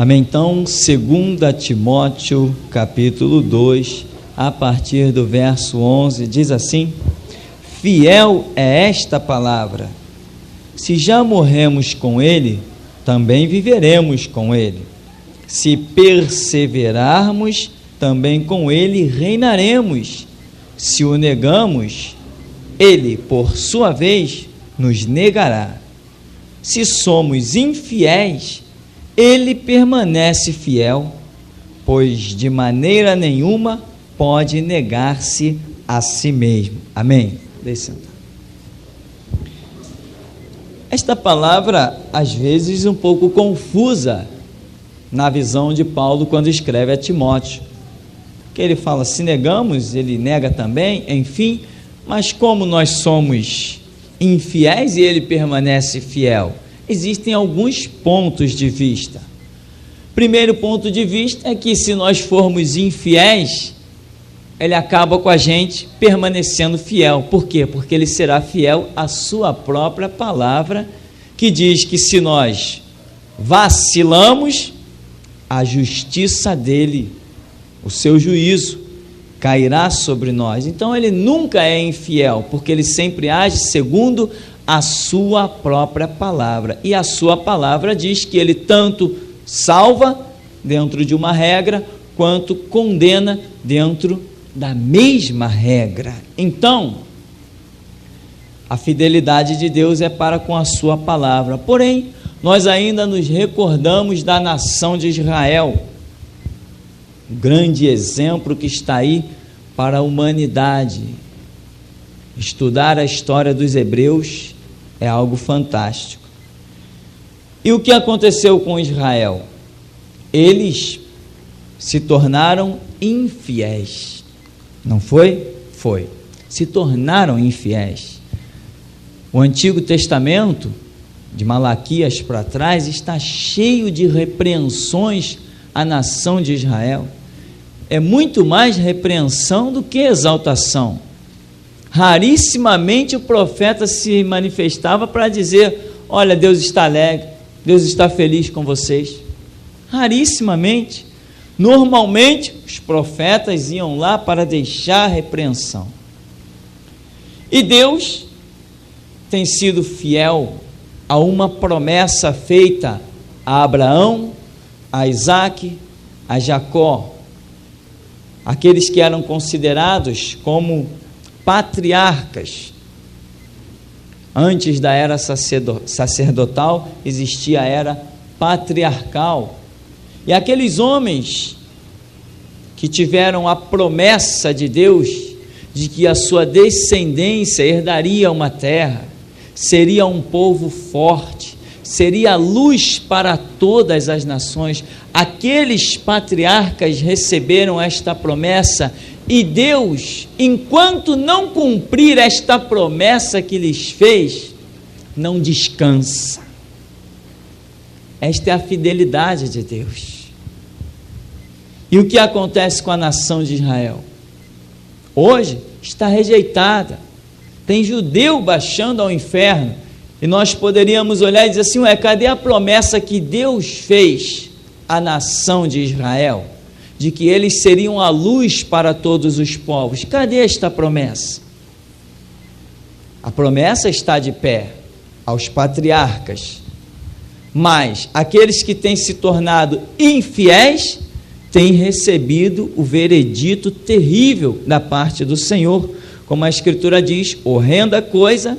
Amém? Então, 2 Timóteo, capítulo 2, a partir do verso 11, diz assim: fiel é esta palavra, se já morremos com ele, também viveremos com ele, se perseverarmos, também com ele reinaremos, se o negamos, ele, por sua vez, nos negará, se somos infiéis, ele permanece fiel, pois de maneira nenhuma pode negar-se a si mesmo. Amém? Deixe sentar. Esta palavra, às vezes, um pouco confusa na visão de Paulo quando escreve a Timóteo, que ele fala, se negamos, ele nega também, enfim, mas como nós somos infiéis e ele permanece fiel, existem alguns pontos de vista. Primeiro ponto de vista é que se nós formos infiéis, ele acaba com a gente permanecendo fiel. Por quê? Porque ele será fiel à sua própria palavra, que diz que se nós vacilamos, a justiça dele, o seu juízo, cairá sobre nós. Então ele nunca é infiel, porque ele sempre age segundo a sua própria palavra. E a sua palavra diz que ele tanto salva dentro de uma regra, quanto condena dentro da mesma regra. Então, a fidelidade de Deus é para com a sua palavra. Porém, nós ainda nos recordamos da nação de Israel, um grande exemplo que está aí para a humanidade. Estudar a história dos hebreus é algo fantástico. E o que aconteceu com Israel? Eles se tornaram infiéis. Não foi? Foi. Se tornaram infiéis. O Antigo Testamento, de Malaquias para trás, está cheio de repreensões à nação de Israel. É muito mais repreensão do que exaltação. Rarissimamente o profeta se manifestava para dizer, olha, Deus está alegre, Deus está feliz com vocês. Rarissimamente. Normalmente, os profetas iam lá para deixar a repreensão. E Deus tem sido fiel a uma promessa feita a Abraão, a Isaque, a Jacó, aqueles que eram considerados como patriarcas. Antes da era sacerdotal, existia a era patriarcal. E aqueles homens que tiveram a promessa de Deus, de que a sua descendência herdaria uma terra, seria um povo forte, seria luz para todas as nações, aqueles patriarcas receberam esta promessa, e Deus, enquanto não cumprir esta promessa que lhes fez, não descansa. Esta é a fidelidade de Deus. E o que acontece com a nação de Israel? Hoje está rejeitada, tem judeu baixando ao inferno, e nós poderíamos olhar e dizer assim, cadê a promessa que Deus fez à nação de Israel, de que eles seriam a luz para todos os povos? Cadê esta promessa? A promessa está de pé aos patriarcas, mas aqueles que têm se tornado infiéis têm recebido o veredito terrível da parte do Senhor, como a Escritura diz, horrenda coisa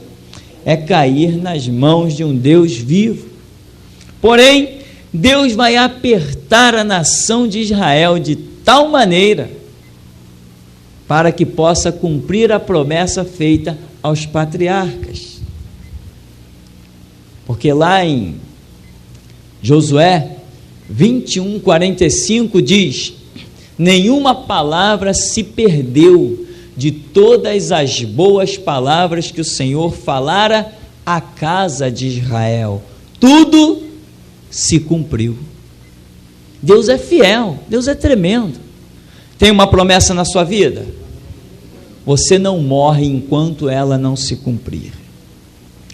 é cair nas mãos de um Deus vivo. Porém, Deus vai apertar a nação de Israel de tal maneira para que possa cumprir a promessa feita aos patriarcas. Porque lá em Josué 21:45 diz, nenhuma palavra se perdeu de todas as boas palavras que o Senhor falara à casa de Israel. Tudo se cumpriu. Deus é fiel, Deus é tremendo. Tem uma promessa na sua vida? Você não morre enquanto ela não se cumprir.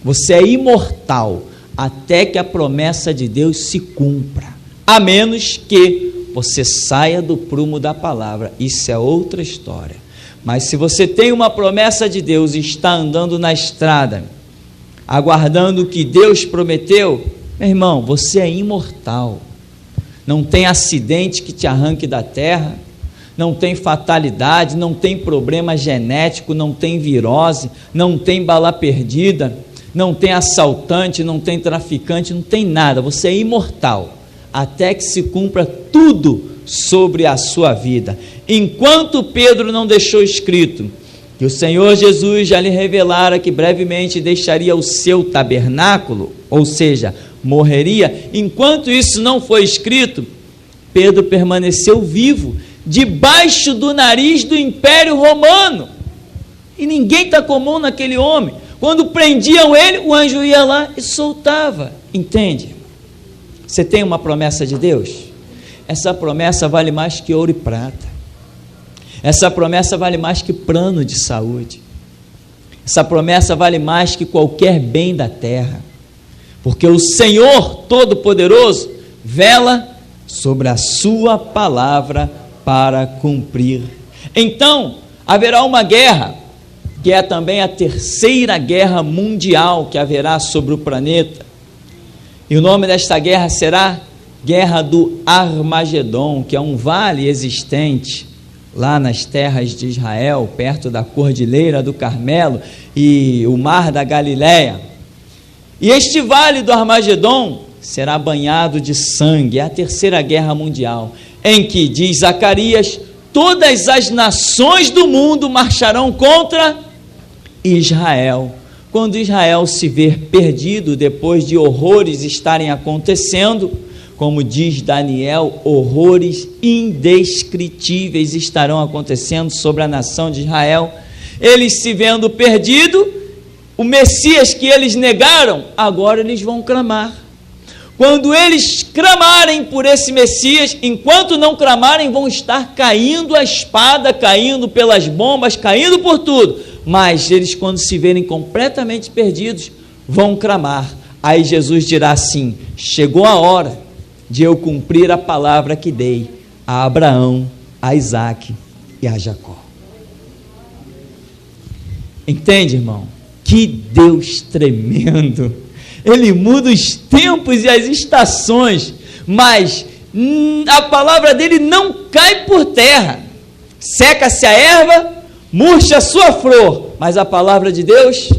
Você é imortal até que a promessa de Deus se cumpra. a menos que você saia do prumo da palavra. Isso é outra história. Mas se você tem uma promessa de Deus e está andando na estrada, aguardando o que Deus prometeu, meu irmão, você é imortal. Não tem acidente que te arranque da terra, não tem fatalidade, não tem problema genético, não tem virose, não tem bala perdida, não tem assaltante, não tem traficante, não tem nada. Você é imortal, até que se cumpra tudo sobre a sua vida. Enquanto Pedro não deixou escrito que o Senhor Jesus já lhe revelara que brevemente deixaria o seu tabernáculo, ou seja, morreria, enquanto isso não foi escrito, Pedro permaneceu vivo, debaixo do nariz do Império Romano, e ninguém tacou mão naquele homem. Quando prendiam ele, o anjo ia lá e soltava. Entende? Você tem uma promessa de Deus? Essa promessa vale mais que ouro e prata. Essa promessa vale mais que plano de saúde. Essa promessa vale mais que qualquer bem da terra, porque o Senhor Todo-Poderoso vela sobre a sua palavra para cumprir. Então, haverá uma guerra, que é também a terceira guerra mundial que haverá sobre o planeta. E o nome desta guerra será Guerra do Armagedon, que é um vale existente lá nas terras de Israel, perto da Cordilheira do Carmelo e o Mar da Galileia. E este vale do Armagedon será banhado de sangue. É a terceira guerra mundial, em que, diz Zacarias, todas as nações do mundo marcharão contra Israel. Quando Israel se ver perdido, depois de horrores estarem acontecendo, como diz Daniel, horrores indescritíveis estarão acontecendo sobre a nação de Israel. Eles se vendo perdido, o Messias que eles negaram, agora eles vão clamar. Quando eles clamarem por esse Messias, enquanto não clamarem, vão estar caindo a espada, caindo pelas bombas, caindo por tudo. Mas eles, quando se verem completamente perdidos, vão clamar. Aí Jesus dirá assim: chegou a hora de eu cumprir a palavra que dei a Abraão, a Isaque e a Jacó. Entende, irmão? Que Deus tremendo! Ele muda os tempos e as estações, mas a palavra dele não cai por terra. Seca-se a erva, murcha a sua flor, mas a palavra de Deus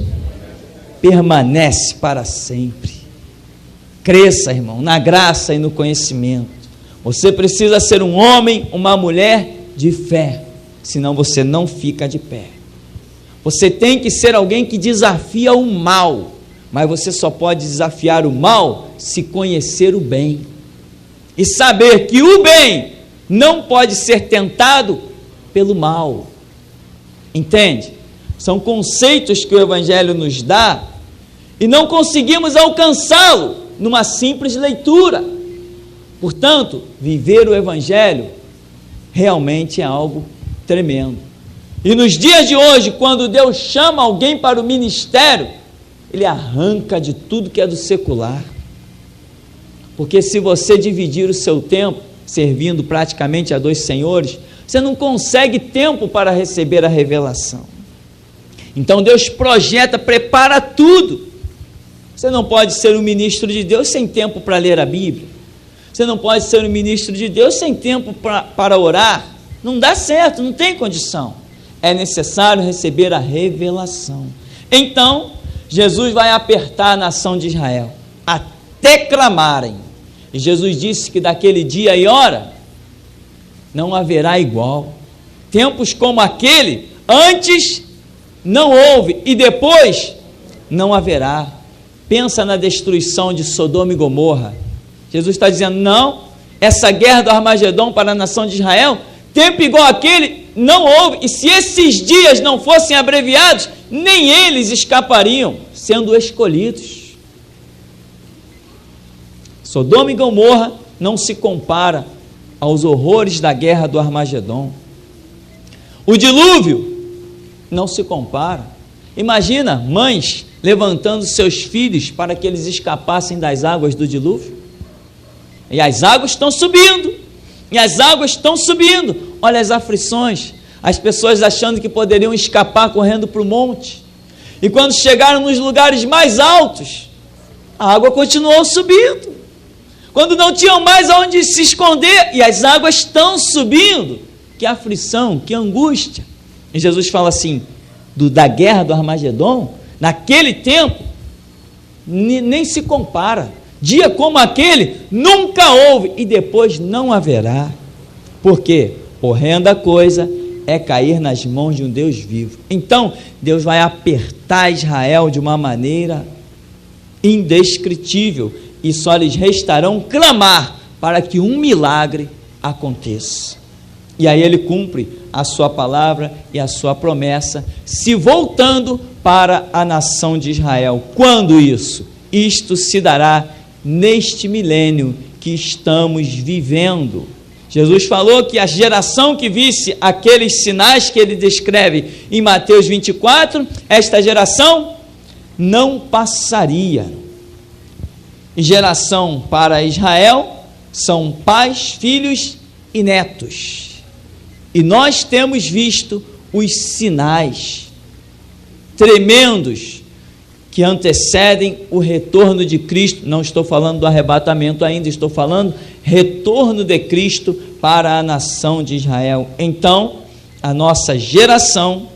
permanece para sempre. Cresça, irmão, na graça e no conhecimento. Você precisa ser um homem, uma mulher de fé, senão você não fica de pé. Você tem que ser alguém que desafia o mal, mas você só pode desafiar o mal se conhecer o bem e saber que o bem não pode ser tentado pelo mal. Entende? São conceitos que o Evangelho nos dá e não conseguimos alcançá-lo numa simples leitura. Portanto, viver o Evangelho realmente é algo tremendo. E nos dias de hoje, quando Deus chama alguém para o ministério, Ele arranca de tudo que é do secular. Porque se você dividir o seu tempo, servindo praticamente a 2 senhores, você não consegue tempo para receber a revelação. Então Deus projeta, prepara tudo. Você não pode ser um ministro de Deus sem tempo para ler a Bíblia. Você não pode ser um ministro de Deus sem tempo para orar. Não dá certo, não tem condição. É necessário receber a revelação. Então, Jesus vai apertar a nação de Israel, até clamarem. E Jesus disse que daquele dia e hora, não haverá igual. Tempos como aquele, antes não houve, e depois não haverá. Pensa na destruição de Sodoma e Gomorra. Jesus está dizendo, não, essa guerra do Armagedon para a nação de Israel, tempo igual aquele, não houve, e se esses dias não fossem abreviados, nem eles escapariam, sendo escolhidos. Sodoma e Gomorra não se compara aos horrores da guerra do Armagedon. O dilúvio não se compara. Imagina mães levantando seus filhos para que eles escapassem das águas do dilúvio. E as águas estão subindo, e as águas estão subindo. Olha as aflições, as pessoas achando que poderiam escapar correndo para o monte. E quando chegaram nos lugares mais altos, a água continuou subindo. Quando não tinham mais aonde se esconder, e as águas estão subindo. Que aflição, que angústia. E Jesus fala assim, da guerra do Armagedon, naquele tempo, nem se compara. Dia como aquele, nunca houve, e depois não haverá. Por quê? Horrenda coisa é cair nas mãos de um Deus vivo. Então, Deus vai apertar Israel de uma maneira indescritível, e só lhes restarão clamar para que um milagre aconteça. E aí ele cumpre a sua palavra e a sua promessa, se voltando para a nação de Israel. Quando isso? Isto se dará neste milênio que estamos vivendo. Jesus falou que a geração que visse aqueles sinais que ele descreve em Mateus 24, esta geração não passaria. E geração para Israel são pais, filhos e netos. E nós temos visto os sinais tremendos que antecedem o retorno de Cristo. Não estou falando do arrebatamento ainda, estou falando retorno de Cristo para a nação de Israel. Então, a nossa geração,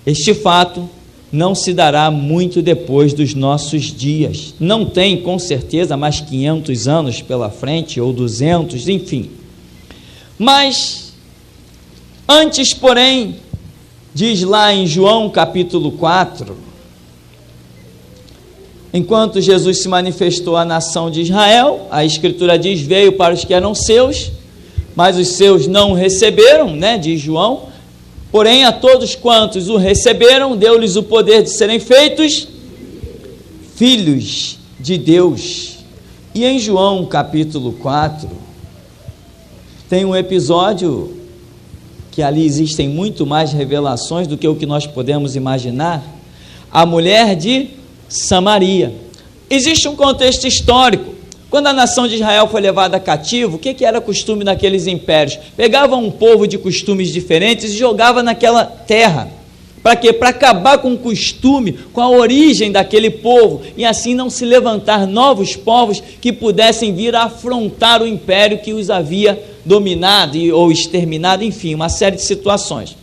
este fato não se dará muito depois dos nossos dias. Não tem, com certeza, mais 500 anos pela frente, ou 200, enfim. Mas, antes, porém, diz lá em João capítulo 4, enquanto Jesus se manifestou à nação de Israel, a Escritura diz, veio para os que eram seus, mas os seus não o receberam, diz João, porém a todos quantos o receberam, deu-lhes o poder de serem feitos filhos de Deus. E em João capítulo 4, tem um episódio que ali existem muito mais revelações do que o que nós podemos imaginar, a mulher de Samaria. Existe um contexto histórico. Quando a nação de Israel foi levada cativo, o que era costume naqueles impérios? Pegavam um povo de costumes diferentes e jogavam naquela terra. Para quê? Para acabar com o costume, com a origem daquele povo, e assim não se levantar novos povos que pudessem vir a afrontar o império que os havia dominado ou exterminado, enfim, uma série de situações.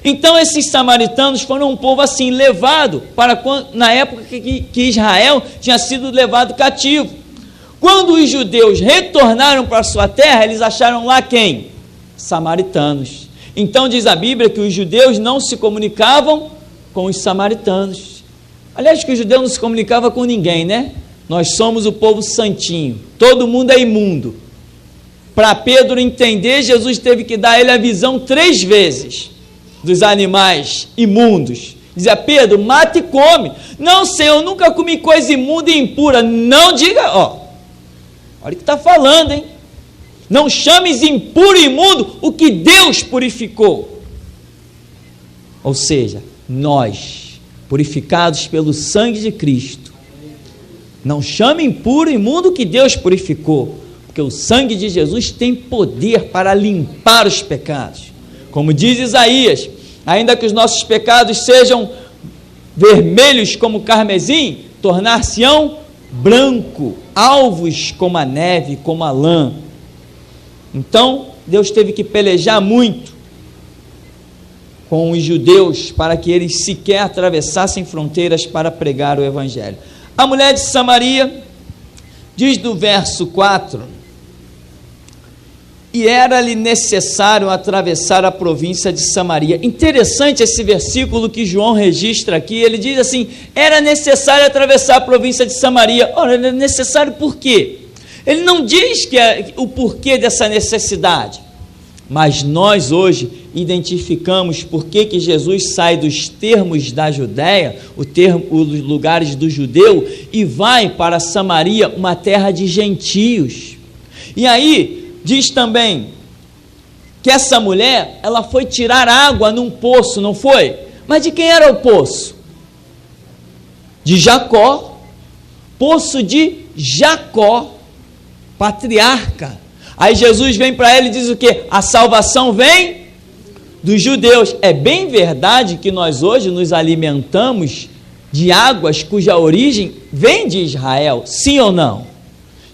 Então esses samaritanos foram um povo assim, levado para na época que Israel tinha sido levado cativo. Quando os judeus retornaram para a sua terra, eles acharam lá quem? Samaritanos. Então diz a Bíblia que os judeus não se comunicavam com os samaritanos. Aliás, que o judeu não se comunicava com ninguém, Nós somos o povo santinho, todo mundo é imundo. Para Pedro entender, Jesus teve que dar a ele a visão 3 vezes dos animais imundos. Dizia, Pedro, mata e come. Não, Senhor, eu nunca comi coisa imunda e impura. Não diga, olha o que está falando, hein? Não chames impuro e imundo o que Deus purificou. Ou seja, nós, purificados pelo sangue de Cristo, não chame impuro e imundo o que Deus purificou, porque o sangue de Jesus tem poder para limpar os pecados. Como diz Isaías, ainda que os nossos pecados sejam vermelhos como carmesim, tornar-se-ão branco, alvos como a neve, como a lã. Então, Deus teve que pelejar muito com os judeus para que eles sequer atravessassem fronteiras para pregar o Evangelho. A mulher de Samaria, diz do verso 4, e era-lhe necessário atravessar a província de Samaria. Interessante esse versículo que João registra aqui, ele diz assim, era necessário atravessar a província de Samaria. Ora, era necessário por quê? Ele não diz o porquê dessa necessidade, mas nós hoje identificamos por que Jesus sai dos termos da Judéia, os lugares do judeu, e vai para Samaria, uma terra de gentios. E aí, diz também que essa mulher, ela foi tirar água num poço, não foi? Mas de quem era o poço? De Jacó, poço de Jacó. patriarca. Aí Jesus vem para ele e diz o quê? A salvação vem dos judeus. É bem verdade que nós hoje nos alimentamos de águas cuja origem vem de Israel, sim ou não?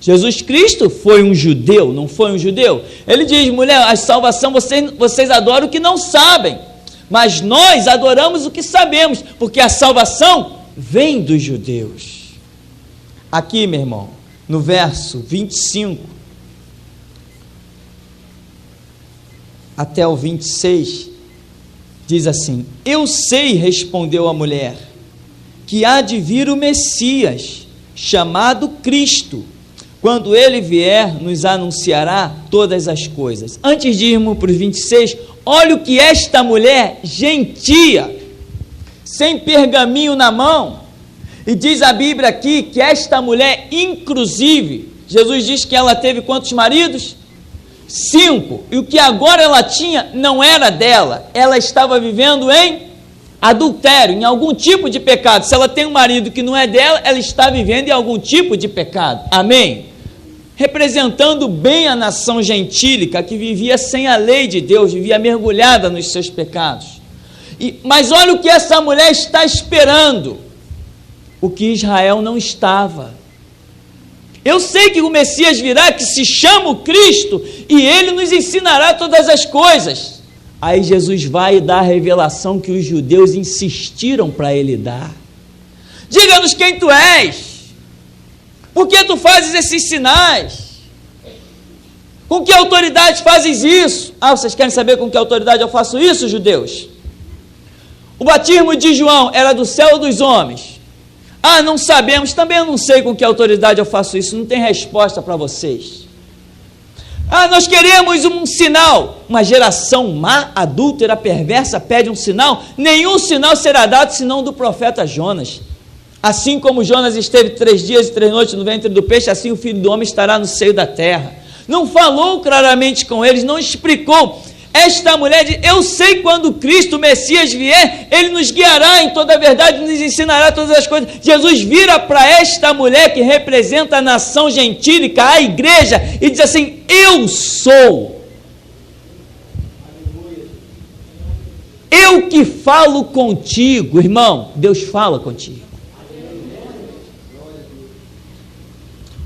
Jesus Cristo foi um judeu, não foi um judeu? Ele diz, mulher, a salvação vocês adoram o que não sabem, mas nós adoramos o que sabemos, porque a salvação vem dos judeus. Aqui, meu irmão, no verso 25 até o 26, diz assim: eu sei, respondeu a mulher, que há de vir o Messias, chamado Cristo. Quando ele vier, nos anunciará todas as coisas. Antes de irmos para os 26, olha o que esta mulher gentia, sem pergaminho na mão, e diz a Bíblia aqui que esta mulher, inclusive, Jesus diz que ela teve quantos maridos? 5, e o que agora ela tinha não era dela, ela estava vivendo em adultério, em algum tipo de pecado. Se ela tem um marido que não é dela, ela está vivendo em algum tipo de pecado, amém? Representando bem a nação gentílica, que vivia sem a lei de Deus, vivia mergulhada nos seus pecados. Mas olha o que essa mulher está esperando, o que Israel não estava. Eu sei que o Messias virá, que se chama o Cristo, e ele nos ensinará todas as coisas. Aí Jesus vai dar a revelação que os judeus insistiram para ele dar. Diga-nos quem tu és, por que tu fazes esses sinais, com que autoridade fazes isso? Vocês querem saber com que autoridade eu faço isso, judeus? O batismo de João era do céu ou dos homens? Não sabemos, também eu não sei com que autoridade eu faço isso, não tem resposta para vocês. Nós queremos um sinal. Uma geração má, adúltera, perversa pede um sinal. Nenhum sinal será dado senão do profeta Jonas. Assim como Jonas esteve 3 dias e 3 noites no ventre do peixe, assim o Filho do Homem estará no seio da terra. Não falou claramente com eles, não explicou. Esta mulher diz, eu sei quando Cristo, o Messias, vier, ele nos guiará em toda a verdade, nos ensinará todas as coisas. Jesus vira para esta mulher que representa a nação gentílica, a igreja, e diz assim, eu sou. Eu que falo contigo, irmão, Deus fala contigo.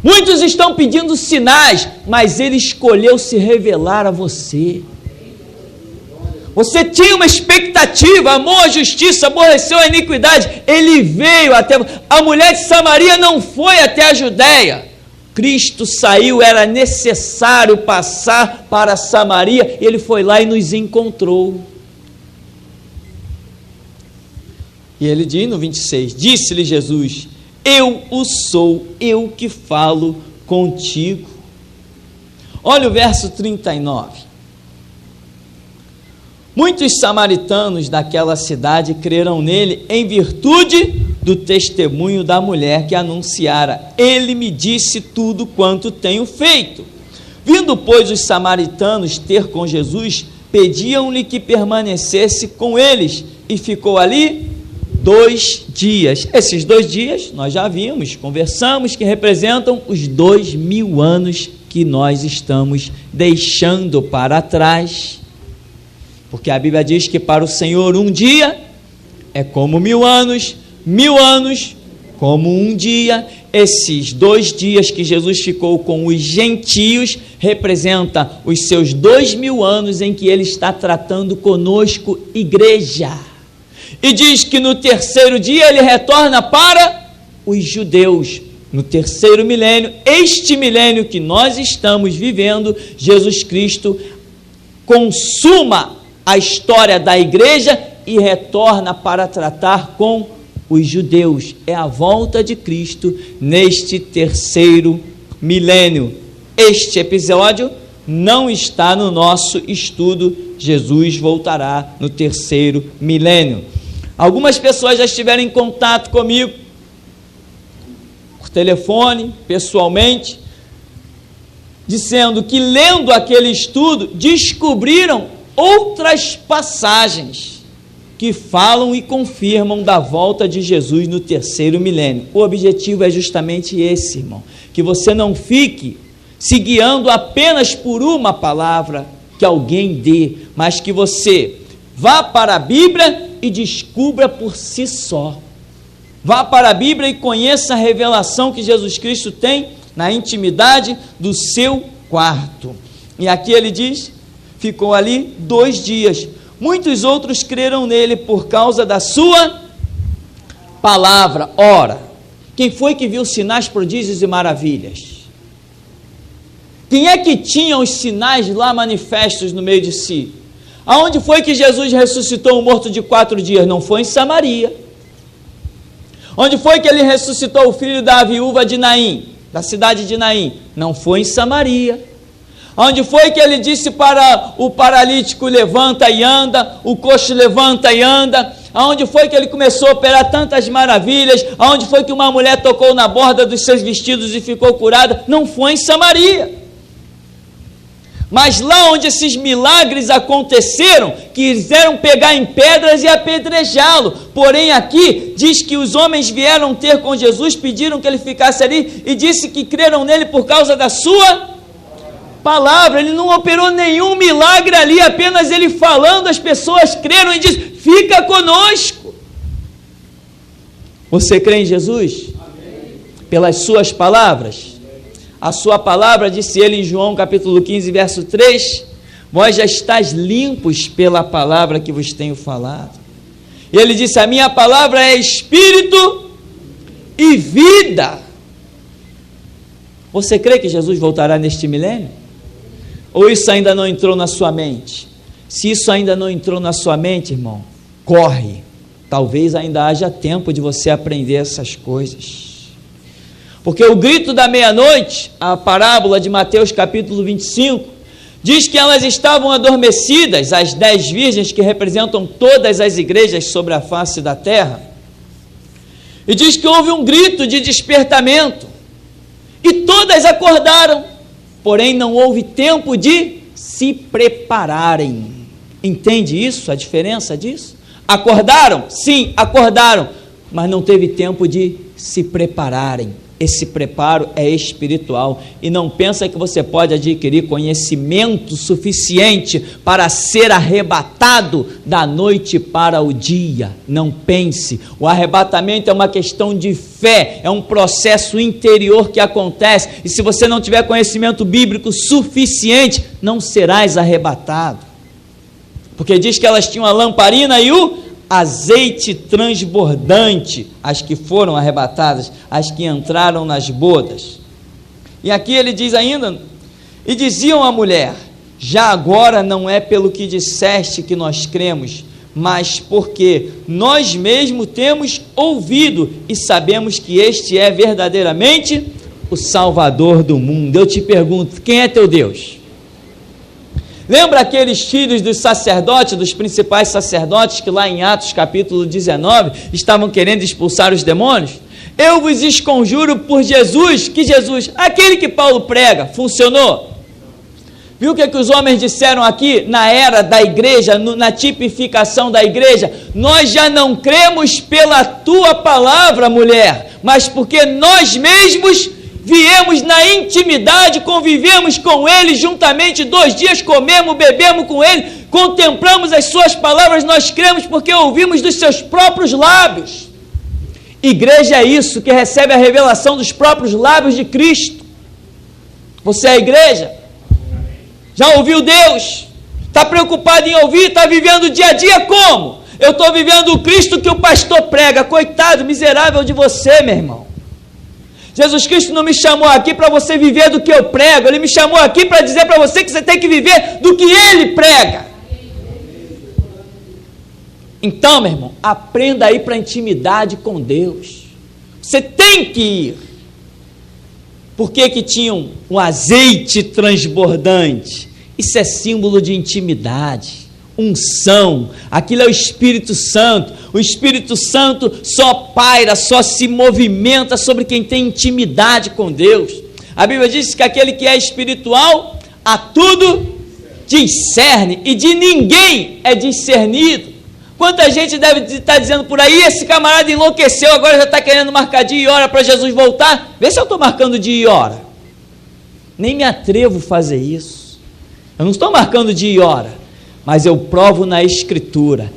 Muitos estão pedindo sinais, mas ele escolheu se revelar a você. Você tinha uma expectativa, amou a justiça, aborreceu a iniquidade, ele veio até... A mulher de Samaria não foi até a Judéia. Cristo saiu, era necessário passar para Samaria, e ele foi lá e nos encontrou. E ele diz no 26, disse-lhe Jesus, eu o sou, eu que falo contigo. Olha o verso 39. Muitos samaritanos daquela cidade creram nele em virtude do testemunho da mulher que anunciara, ele me disse tudo quanto tenho feito. Vindo, pois, os samaritanos ter com Jesus, pediam-lhe que permanecesse com eles, e ficou ali 2 dias. Esses 2 dias, nós já vimos, conversamos, que representam os 2000 anos que nós estamos deixando para trás. Porque a Bíblia diz que para o Senhor um dia é como 1000 anos, 1000 anos como um dia. Esses 2 dias que Jesus ficou com os gentios representa os seus 2000 anos em que ele está tratando conosco, igreja. E diz que no 3º dia ele retorna para os judeus. No 3º milênio, este milênio que nós estamos vivendo, Jesus Cristo consuma a história da igreja e retorna para tratar com os judeus. É a volta de Cristo neste 3º milênio. Este episódio não está no nosso estudo. Jesus voltará no 3º milênio. Algumas pessoas já estiveram em contato comigo, por telefone, pessoalmente, dizendo que lendo aquele estudo, descobriram outras passagens que falam e confirmam da volta de Jesus no 3º milênio. O objetivo é justamente esse, irmão, que você não fique se guiando apenas por uma palavra que alguém dê, mas que você vá para a Bíblia e descubra por si só. Vá para a Bíblia e conheça a revelação que Jesus Cristo tem na intimidade do seu quarto. E aqui ele diz, ficou ali 2 dias. Muitos outros creram nele por causa da sua palavra. Ora, quem foi que viu sinais, prodígios e maravilhas? Quem é que tinha os sinais lá manifestos no meio de si? Aonde foi que Jesus ressuscitou um morto de 4 dias? Não foi em Samaria. Onde foi que ele ressuscitou o filho da viúva de Naim, da cidade de Naim? Não foi em Samaria. Onde foi que ele disse para o paralítico, levanta e anda, o coxo levanta e anda? Aonde foi que ele começou a operar tantas maravilhas? Aonde foi que uma mulher tocou na borda dos seus vestidos e ficou curada? Não foi em Samaria. Mas lá onde esses milagres aconteceram, quiseram pegar em pedras e apedrejá-lo. Porém aqui diz que os homens vieram ter com Jesus, pediram que ele ficasse ali e disse que creram nele por causa da sua palavra. Ele não operou nenhum milagre ali, apenas ele falando, as pessoas creram e diz: fica conosco. Você crê em Jesus? Amém. Pelas suas palavras? A sua palavra, disse ele em João capítulo 15, verso 3, vós já estáis limpos pela palavra que vos tenho falado. E ele disse: a minha palavra é espírito e vida. Você crê que Jesus voltará neste milênio? Ou isso ainda não entrou na sua mente? Se isso ainda não entrou na sua mente, irmão, corre. Talvez ainda haja tempo de você aprender essas coisas. Porque o grito da meia-noite, a parábola de Mateus capítulo 25, diz que elas estavam adormecidas, as 10 virgens que representam todas as igrejas sobre a face da terra. E diz que houve um grito de despertamento. E todas acordaram, porém não houve tempo de se prepararem. Entende isso, a diferença disso? Acordaram? Sim, acordaram, mas não teve tempo de se prepararem. Esse preparo é espiritual, e não pensa que você pode adquirir conhecimento suficiente para ser arrebatado da noite para o dia. Não pense, o arrebatamento é uma questão de fé, é um processo interior que acontece, e se você não tiver conhecimento bíblico suficiente, não serás arrebatado, porque diz que elas tinham a lamparina e o azeite transbordante, as que foram arrebatadas, as que entraram nas bodas. E aqui ele diz ainda, e diziam à mulher: já agora não é pelo que disseste que nós cremos, mas porque nós mesmos temos ouvido e sabemos que este é verdadeiramente o Salvador do mundo. Eu te pergunto, quem é teu Deus? Lembra aqueles filhos dos sacerdotes, dos principais sacerdotes, que lá em Atos capítulo 19, estavam querendo expulsar os demônios? Eu vos esconjuro por Jesus, que Jesus, aquele que Paulo prega, funcionou? Viu o que os homens disseram aqui, na era da igreja, na tipificação da igreja? Nós já não cremos pela tua palavra, mulher, mas porque nós mesmos viemos na intimidade, convivemos com ele juntamente 2 dias, comemos, bebemos com ele, contemplamos as suas palavras, nós cremos porque ouvimos dos seus próprios lábios. Igreja é isso, que recebe a revelação dos próprios lábios de Cristo. Você é a igreja? Já ouviu Deus? Está preocupado em ouvir? Está vivendo o dia a dia como? Eu estou vivendo o Cristo que o pastor prega. Coitado, miserável de você, meu irmão. Jesus Cristo não me chamou aqui para você viver do que eu prego, Ele me chamou aqui para dizer para você que você tem que viver do que Ele prega. Então, meu irmão, aprenda a ir para a intimidade com Deus. Você tem que ir. Por que que tinham um azeite transbordante? Isso é símbolo de intimidade, unção. Aquilo é o Espírito Santo. O Espírito Santo só paira, só se movimenta sobre quem tem intimidade com Deus. A Bíblia diz que aquele que é espiritual, a tudo discerne, e de ninguém é discernido. Quanta gente deve estar dizendo por aí: esse camarada enlouqueceu, agora já está querendo marcar dia e hora para Jesus voltar. Vê se eu estou marcando dia e hora. nem me atrevo a fazer isso. Eu não estou marcando dia e hora, mas eu provo na Escritura.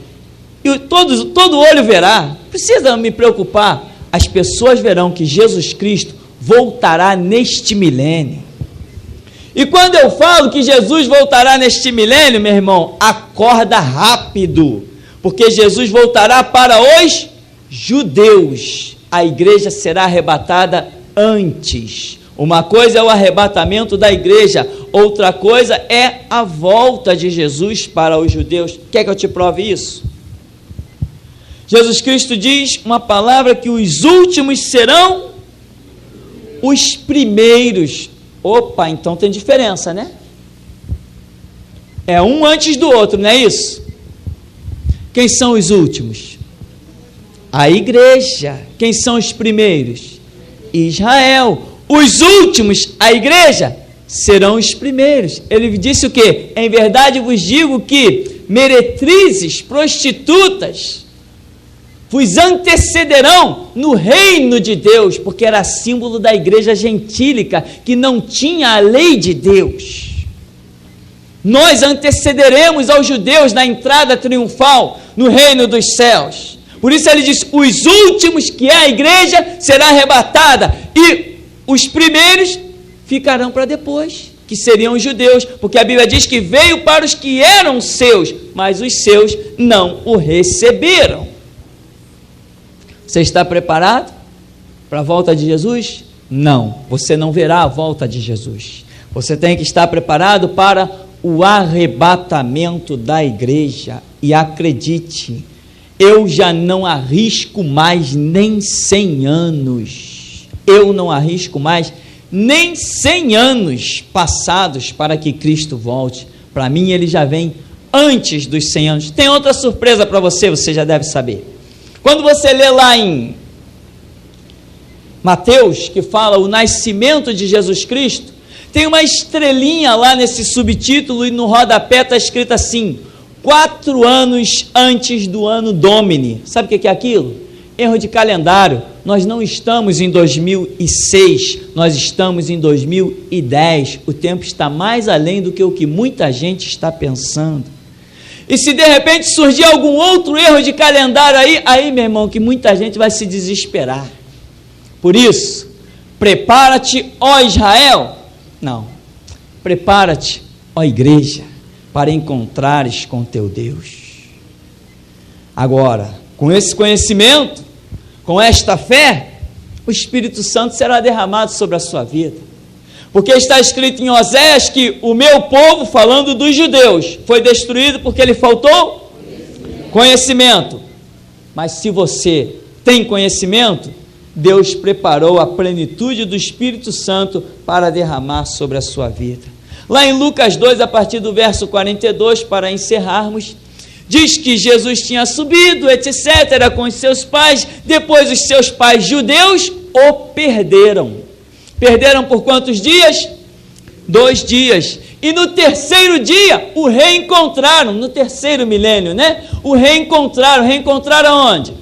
E todo olho verá, precisa me preocupar, as pessoas verão que Jesus Cristo voltará neste milênio. E quando eu falo que Jesus voltará neste milênio, meu irmão, acorda rápido, porque Jesus voltará para os judeus. A igreja será arrebatada antes. Uma coisa é o arrebatamento da igreja, outra coisa é a volta de Jesus para os judeus. Quer que eu te prove isso? Jesus Cristo diz uma palavra que os últimos serão os primeiros. Opa, então tem diferença, né? É um antes do outro, não é isso? Quem são os últimos? A igreja. Quem são os primeiros? Israel. Os últimos, a igreja, serão os primeiros. Ele disse o quê? Em verdade vos digo que meretrizes, prostitutas, vos antecederão no reino de Deus, porque era símbolo da igreja gentílica, que não tinha a lei de Deus. Nós antecederemos aos judeus na entrada triunfal no reino dos céus. Por isso ele diz, os últimos, que é a igreja, será arrebatada, e os primeiros ficarão para depois, que seriam os judeus, porque a Bíblia diz que veio para os que eram seus, mas os seus não o receberam. Você está preparado para a volta de Jesus? Não, você não verá a volta de Jesus. Você tem que estar preparado para o arrebatamento da igreja. E acredite, eu já não arrisco mais nem 100 anos. Eu não arrisco mais nem 100 anos passados para que Cristo volte. Para mim, ele já vem antes dos 100 anos. Tem outra surpresa para você, você já deve saber. Quando você lê lá em Mateus, que fala o nascimento de Jesus Cristo, tem uma estrelinha lá nesse subtítulo e no rodapé está escrito assim, 4 anos antes do ano Domini. Sabe o que é aquilo? Erro de calendário. Nós não estamos em 2006, nós estamos em 2010. O tempo está mais além do que o que muita gente está pensando. E se de repente surgir algum outro erro de calendário aí, meu irmão, que muita gente vai se desesperar. Por isso, prepara-te, ó Israel. Não, prepara-te, ó igreja, para encontrares com teu Deus. Agora, com esse conhecimento, com esta fé, o Espírito Santo será derramado sobre a sua vida. Porque está escrito em Oséias que o meu povo, falando dos judeus, foi destruído porque lhe faltou conhecimento. Mas se você tem conhecimento, Deus preparou a plenitude do Espírito Santo para derramar sobre a sua vida. Lá em Lucas 2, a partir do verso 42, para encerrarmos, diz que Jesus tinha subido, etc., com os seus pais, depois os seus pais judeus o perderam. Perderam por quantos dias? 2 dias. E no terceiro dia, o reencontraram, no terceiro milênio, né? O reencontraram onde?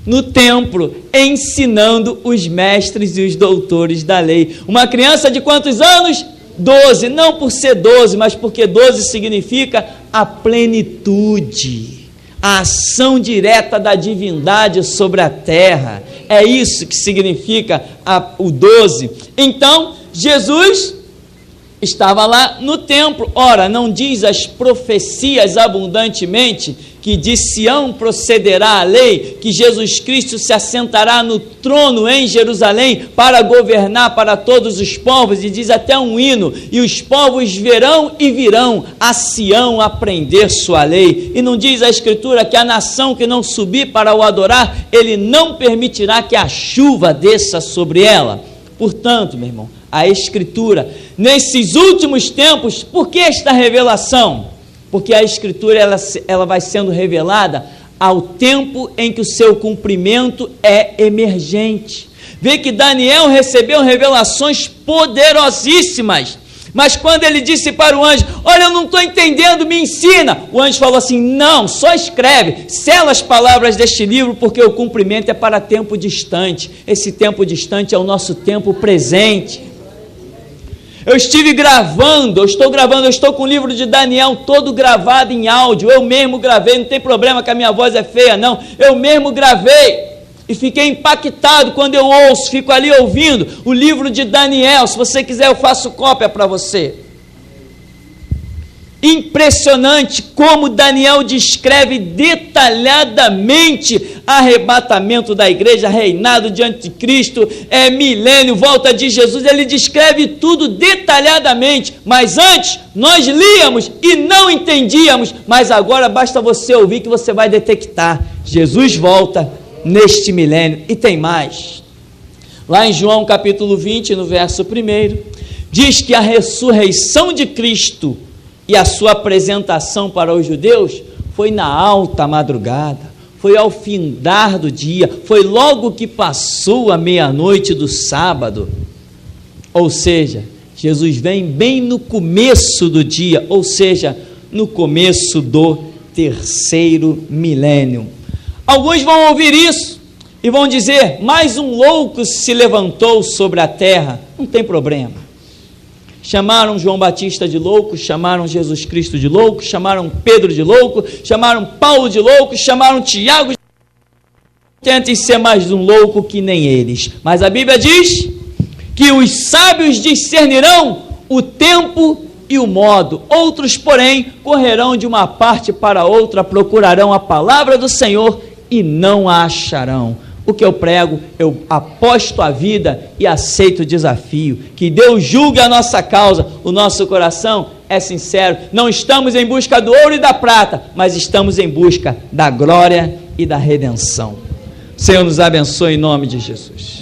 No templo, ensinando os mestres e os doutores da lei. Uma criança de quantos anos? 12, não por ser 12, mas porque 12 significa a plenitude, a ação direta da divindade sobre a terra. É isso que significa o 12. Então, Jesus estava lá no templo. Ora, não diz as profecias abundantemente que de Sião procederá a lei, que Jesus Cristo se assentará no trono em Jerusalém para governar para todos os povos, e diz até um hino, e os povos verão e virão a Sião aprender sua lei. E não diz a Escritura que a nação que não subir para o adorar, ele não permitirá que a chuva desça sobre ela. Portanto, meu irmão, a Escritura, nesses últimos tempos, por que esta revelação? Porque a Escritura ela vai sendo revelada ao tempo em que o seu cumprimento é emergente. Vê que Daniel recebeu revelações poderosíssimas, mas quando ele disse para o anjo, olha, eu não estou entendendo, me ensina, o anjo falou assim, não, só escreve, sela as palavras deste livro, porque o cumprimento é para tempo distante. Esse tempo distante é o nosso tempo presente. Eu estive gravando, eu estou com o livro de Daniel todo gravado em áudio, eu mesmo gravei, não tem problema que a minha voz é feia não, eu mesmo gravei, e fiquei impactado quando eu ouço, fico ali ouvindo o livro de Daniel. Se você quiser eu faço cópia para você. Impressionante como Daniel descreve detalhadamente arrebatamento da igreja, reinado de anticristo, milênio, volta de Jesus. Ele descreve tudo detalhadamente, mas antes nós líamos e não entendíamos, mas agora basta você ouvir que você vai detectar. Jesus volta neste milênio. E tem mais, lá em João capítulo 20, no verso 1, diz que a ressurreição de Cristo e a sua apresentação para os judeus foi na alta madrugada, foi ao findar do dia, foi logo que passou a meia-noite do sábado. Ou seja, Jesus vem bem no começo do dia, ou seja, no começo do terceiro milênio. Alguns vão ouvir isso e vão dizer: mais um louco se levantou sobre a terra. Não tem problema. Chamaram João Batista de louco, chamaram Jesus Cristo de louco, chamaram Pedro de louco, chamaram Paulo de louco, chamaram Tiago de... Tentem ser mais um louco que nem eles. Mas a Bíblia diz que os sábios discernirão o tempo e o modo. Outros, porém, correrão de uma parte para outra, procurarão a palavra do Senhor e não a acharão. O que eu prego, eu aposto a vida e aceito o desafio. Que Deus julgue a nossa causa. O nosso coração é sincero. Não estamos em busca do ouro e da prata, mas estamos em busca da glória e da redenção. O Senhor nos abençoe em nome de Jesus.